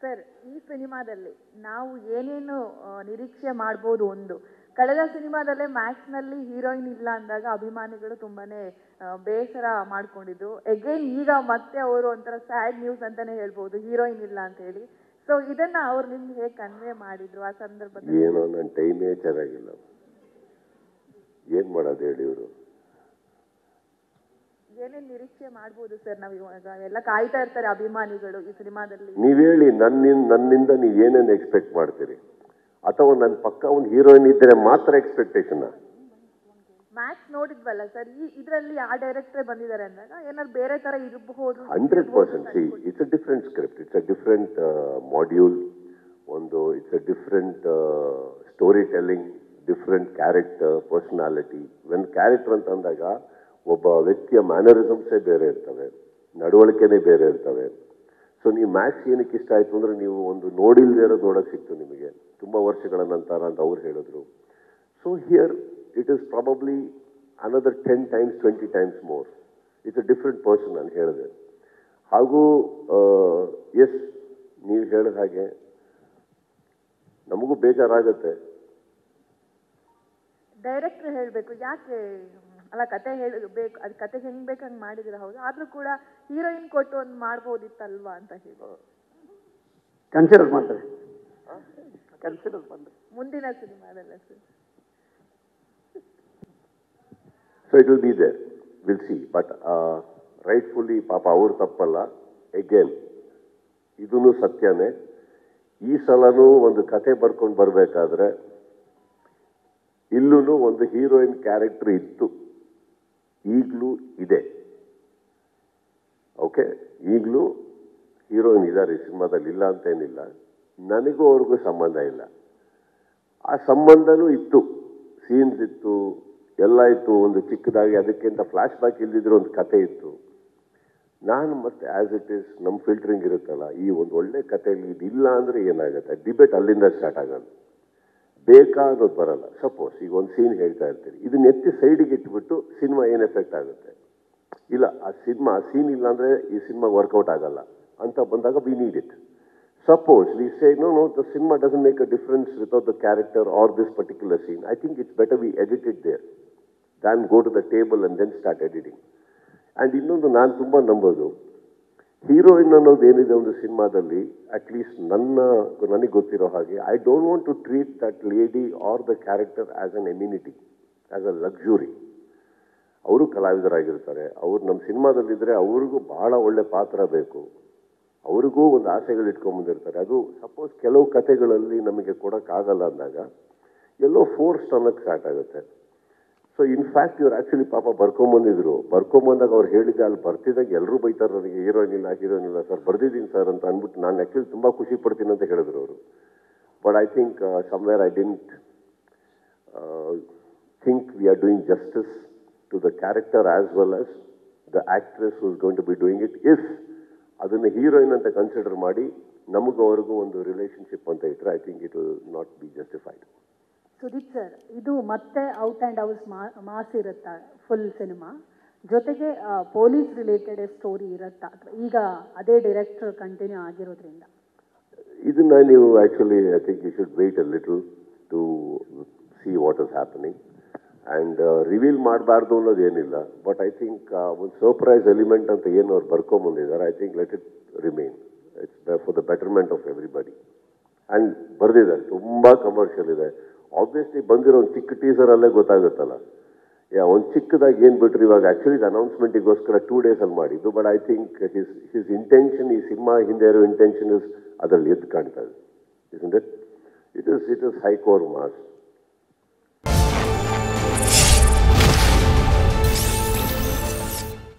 Sir, ಈ ಸಿನಿಮಾದಲ್ಲಿ ನಾವು ಏನೇನು ನಿರೀಕ್ಷೆ ಮಾಡ್ಬೋದು? ಒಂದು ಕಳೆದ ಸಿನಿಮಾದಲ್ಲೇ ಮ್ಯಾಕ್ಸ್ನಲ್ಲಿ ಹೀರೋಯಿನ್ ಇಲ್ಲ ಅಂದಾಗ ಅಭಿಮಾನಿಗಳು ತುಂಬಾನೇ ಬೇಸರ ಮಾಡ್ಕೊಂಡಿದ್ರು. ಅಗೇನ್ ಈಗ ಮತ್ತೆ ಅವರು ಒಂಥರ ಸ್ಯಾಡ್ ನ್ಯೂಸ್ ಅಂತಾನೆ ಹೇಳ್ಬೋದು, ಹೀರೋಯಿನ್ ಇಲ್ಲ ಅಂತ ಹೇಳಿ. ಸೊ ಇದನ್ನ ಅವ್ರು ನಿಮ್ಗೆ ಹೇಗೆ ಕನ್ವೆ ಮಾಡಿದ್ರು ಆ ಸಂದರ್ಭದಲ್ಲಿ? ಏನೋ ನನ್ನ ಟೈಮೇ ಚೆನ್ನಾಗಿಲ್ಲ, ಏನ್ ಮಾಡೋದು ಹೇಳಿ. ಇವರು ಏನೇನ್ ನಿರೀಕ್ಷೆ ಮಾಡ್ಬೋದು ಸರ್? ನಾವು ಇವಾಗ ಎಲ್ಲ ಕಾಯ್ತಾ ಇರ್ತಾರೆ ಅಭಿಮಾನಿಗಳು ಈ ಸಿನಿಮಾದಲ್ಲಿ. ನೀವ್ ಹೇಳಿ, ನನ್ನಿಂದ ನೀವ್ ಏನೇನು ಎಕ್ಸ್ಪೆಕ್ಟ್ ಮಾಡ್ತೀರಿ? ಅಥವಾ ನನ್ನ ಪಕ್ಕ ಒಂದು ಹೀರೋಯಿನ್ ಇದ್ದರೆ ಮಾತ್ರ ಎಕ್ಸ್ಪೆಕ್ಟೇಷನ್? ಮ್ಯಾಕ್ಸ್ ನೋಡಿದ್ವಲ್ಲ ಸರ್, ಇದರಲ್ಲಿ ಆ ಡೈರೆಕ್ಟರ್ ಬಂದಿದ್ದಾರೆ ಅಂದಾಗ ಏನಾದ್ರು ಬೇರೆ ತರ ಇರಬಹುದು. 100%. It's a different script, it's a different module, it's a different story telling, different character, personality. When character ಅಂತ ಅಂದಾಗ ಒಬ್ಬ ವ್ಯಕ್ತಿಯ ಮ್ಯಾನರಿಸಮ್ಸೇ ಬೇರೆ ಇರ್ತವೆ, ನಡವಳಿಕೆನೇ ಬೇರೆ ಇರ್ತವೆ. ಸೊ ನೀವು ಮ್ಯಾಕ್ಸ್ ಏನಕ್ಕೆ ಇಷ್ಟ ಆಯಿತು ಅಂದರೆ, ನೀವು ಒಂದು ನೋಡಿಲ್ದೇ ಇರೋದು ನೋಡೋಕೆ ಸಿಕ್ತು ನಿಮಗೆ ತುಂಬ ವರ್ಷಗಳ ನಂತರ ಅಂತ ಅವ್ರು ಹೇಳಿದ್ರು. So here it is probably another 10 times 20 times more. It's a different person ನಾನು ಹೇಳಿದೆ. ಹಾಗೂ ಎಸ್, ನೀವು ಹೇಳಿದ ಹಾಗೆ ನಮಗೂ ಬೇಜಾರಾಗತ್ತೆ. ಡೈರೆಕ್ಟರ್ ಹೇಳಬೇಕು ಯಾಕೆ ಅಲ್ಲ, ಕತೆ ಹೇಳಬೇಕು, ಅದು ಕತೆ ಹೆಂಗ್ ಬೇಕಂಗ್ ಮಾಡಿದ್ರೆ ಹೌದು, ಆದ್ರೂ ಕೂಡ ಹೀರೋಯಿನ್ ಕೊಟ್ಟು ಒಂದು ಮಾಡ್ಬೋದಿತ್ತಲ್ವಾ ಅಂತ ಹೇಳಿ ಕನ್ಸಿಡರ್ ಮಾಡ್ತಾರೆ. ಮುಂದಿನ ಸಿನಿಮಾದಲ್ಲ sir. So it will be there, will see. But rightfully ಪಾಪ ಅವ್ರು ತಪ್ಪಲ್ಲ. ಎಗೇನ್ ಇದೂ ಸತ್ಯನೇ. ಈ ಸಲನೂ ಒಂದು ಕತೆ ಬರ್ಕೊಂಡು ಬರಬೇಕಾದ್ರೆ ಇಲ್ಲೂ ಒಂದು ಹೀರೋಯಿನ್ ಕ್ಯಾರೆಕ್ಟರ್ ಇತ್ತು, ಈಗಲೂ ಇದೆ. ಓಕೆ, ಈಗಲೂ ಹೀರೋಯಿನ್ ಇದ್ದಾರೆ ಈ ಸಿನಿಮಾದಲ್ಲಿ, ಇಲ್ಲ ಅಂತೇನಿಲ್ಲ. ನನಗೂ ಅವ್ರಿಗೂ ಸಂಬಂಧ ಇಲ್ಲ. ಆ ಸಂಬಂಧನೂ ಇತ್ತು, ಸೀನ್ಸ್ ಇತ್ತು, ಎಲ್ಲ ಇತ್ತು. ಒಂದು ಚಿಕ್ಕದಾಗಿ ಅದಕ್ಕಿಂತ ಫ್ಲ್ಯಾಶ್ ಬ್ಯಾಕ್ ಇಲ್ದಿದ್ರು ಒಂದು ಕತೆ ಇತ್ತು. ನಾನು ಮತ್ತೆ ಆ್ಯಸ್ ಇಟ್ ಈಸ್ ನಮ್ಮ ಫಿಲ್ಟ್ರಿಂಗ್ ಇರುತ್ತಲ್ಲ, ಈ ಒಂದು ಒಳ್ಳೆ ಕಥೆಯಲ್ಲಿ ಇದಿಲ್ಲ ಅಂದರೆ ಏನಾಗುತ್ತೆ, ಡಿಬೇಟ್ ಅಲ್ಲಿಂದ ಸ್ಟಾರ್ಟ್ ಆಗೋದು. ಬೇಕಾ ಅನ್ನೋದು ಬರಲ್ಲ. ಸಪೋಸ್ ಈಗ ಒಂದು ಸೀನ್ ಹೇಳ್ತಾ ಇರ್ತೀರಿ, ಇದನ್ನ ಎತ್ತಿ ಸೈಡಿಗೆ ಇಟ್ಬಿಟ್ಟು ಸಿನಿಮಾ ಏನು ಎಫೆಕ್ಟ್ ಆಗುತ್ತೆ? ಇಲ್ಲ, ಆ ಸೀನ್ ಇಲ್ಲ ಅಂದರೆ ಈ ಸಿನಿಮಾ ವರ್ಕೌಟ್ ಆಗಲ್ಲ ಅಂತ ಬಂದಾಗ we need it. Suppose we say, no, the cinema doesn't make a difference without the character or this particular scene. I think it's better we edit it there than go to the table and then start editing. And ಇನ್ನೊಂದು ನಾನು ತುಂಬ ನಂಬೋದು, heroine ಅನ್ನೋದು ಏನಿದೆ ಒಂದು ಸಿನಿಮಾದಲ್ಲಿ, at least ನನಗೆ ಗೊತ್ತಿರೋ ಹಾಗೆ, I don't want to treat that lady or the character as an immunity, as a luxury. ಅವರು ಕಲಾವಿದರಾಗಿರ್ತಾರೆ, ಅವ್ರು ನಮ್ಮ ಸಿನಿಮಾದಲ್ಲಿದ್ದರೆ ಅವ್ರಿಗೂ ಬಹಳ ಒಳ್ಳೆ ಪಾತ್ರ ಬೇಕು, ಅವ್ರಿಗೂ ಒಂದು ಆಸೆಗಳು ಇಟ್ಕೊಂಡ್ಬಂದಿರ್ತಾರೆ. ಅದು ಸಪೋಸ್ ಕೆಲವು ಕಥೆಗಳಲ್ಲಿ ನಮಗೆ ಕೊಡೋಕ್ಕಾಗಲ್ಲ ಅಂದಾಗ ಎಲ್ಲೋ ಫೋರ್ಸ್ಟ್ ಅನ್ನೋಕ್ಕೆ ಸ್ಟಾರ್ಟ್ ಆಗುತ್ತೆ. ಸೊ ಇನ್ಫ್ಯಾಕ್ಟ್ ಇವ್ರು ಆ್ಯಕ್ಚುಲಿ ಪಾಪ ಬರ್ಕೊಂಬಂದಾಗ ಅವ್ರು ಹೇಳಿದ್ದೆ, ಅಲ್ಲಿ ಬರ್ತಿದ್ದಾಗ ಎಲ್ಲರೂ ಬೈತಾರೆ ನನಗೆ, ಹೀರೋಯಿನ್ ಇಲ್ಲ ಸರ್, ಬರ್ದಿದ್ದೀನಿ ಸರ್ ಅಂತ ಅಂದ್ಬಿಟ್ಟು. ನಾನು ಆ್ಯಕ್ಚುಲಿ ತುಂಬ ಖುಷಿ ಪಡ್ತೀನಿ ಅಂತ ಹೇಳಿದ್ರು ಅವರು. But I think somewhere I didn't think we are doing justice to the character as well as the actress who is going to be doing it. If ಅದನ್ನು ಹೀರೋಯಿನ್ ಅಂತ ಕನ್ಸಿಡರ್ ಮಾಡಿ ನಮಗೂ ಅವ್ರಿಗೂ ಒಂದು ರಿಲೇಷನ್ಶಿಪ್ ಅಂತ ಇಟ್ಟರೆ, I think it will not be justified. Sudeep sir, ಇದು ಮತ್ತೆ ಔಟ್ ಆ್ಯಂಡ್ ಔಟ್ ಮಾಸ್ ಇರುತ್ತಾ ಫುಲ್ ಸಿನಿಮಾ? ಜೊತೆಗೆ ಪೊಲೀಸ್ ರಿಲೇಟೆಡ್ ಸ್ಟೋರಿ ಇರುತ್ತಾ? ಈಗ ಅದೇ ಡೈರೆಕ್ಟರ್ ಕಂಟಿನ್ಯೂ ಆಗಿರೋದ್ರಿಂದ ಇದನ್ನ ನೀವು actually I think you should wait a little to see what is happening. And reveal ಮಾಡಬಾರ್ದು ಅನ್ನೋದೇನಿಲ್ಲ. ಬಟ್ ಐ ಥಿಂಕ್ ಒಂದು ಸರ್ಪ್ರೈಸ್ ಎಲಿಮೆಂಟ್ ಅಂತ ಏನು ಅವ್ರು ಬರ್ಕೊಂಬಂದಿದ್ದಾರೆ, I think let it remain. It's for the betterment of everybody. And ಬರೆದಿದ್ದಾರೆ, ತುಂಬ commercial ಇದೆ. ಆಬ್ವಿಯಸ್ಲಿ ಬಂದಿರೋ ಒಂದು ಚಿಕ್ಕ ಟೀಸರಲ್ಲೇ ಗೊತ್ತಾಗುತ್ತಲ್ಲ, ಒಂದು ಚಿಕ್ಕದಾಗಿ ಏನು ಬಿಟ್ರು. ಇವಾಗ ಆ್ಯಕ್ಚುಲಿ ಇದು ಅನೌನ್ಸ್ಮೆಂಟಿಗೋಸ್ಕರ 2 days ಮಾಡಿದ್ದು. But I think his intention, ಈ ಸಿನಿಮಾ ಹಿಂದೆ ಇರೋ ಇಂಟೆನ್ಷನ್ ಅದರಲ್ಲಿ ಎದ್ದು ಕಾಣ್ತಾ ಇದೆ. It is high core mass.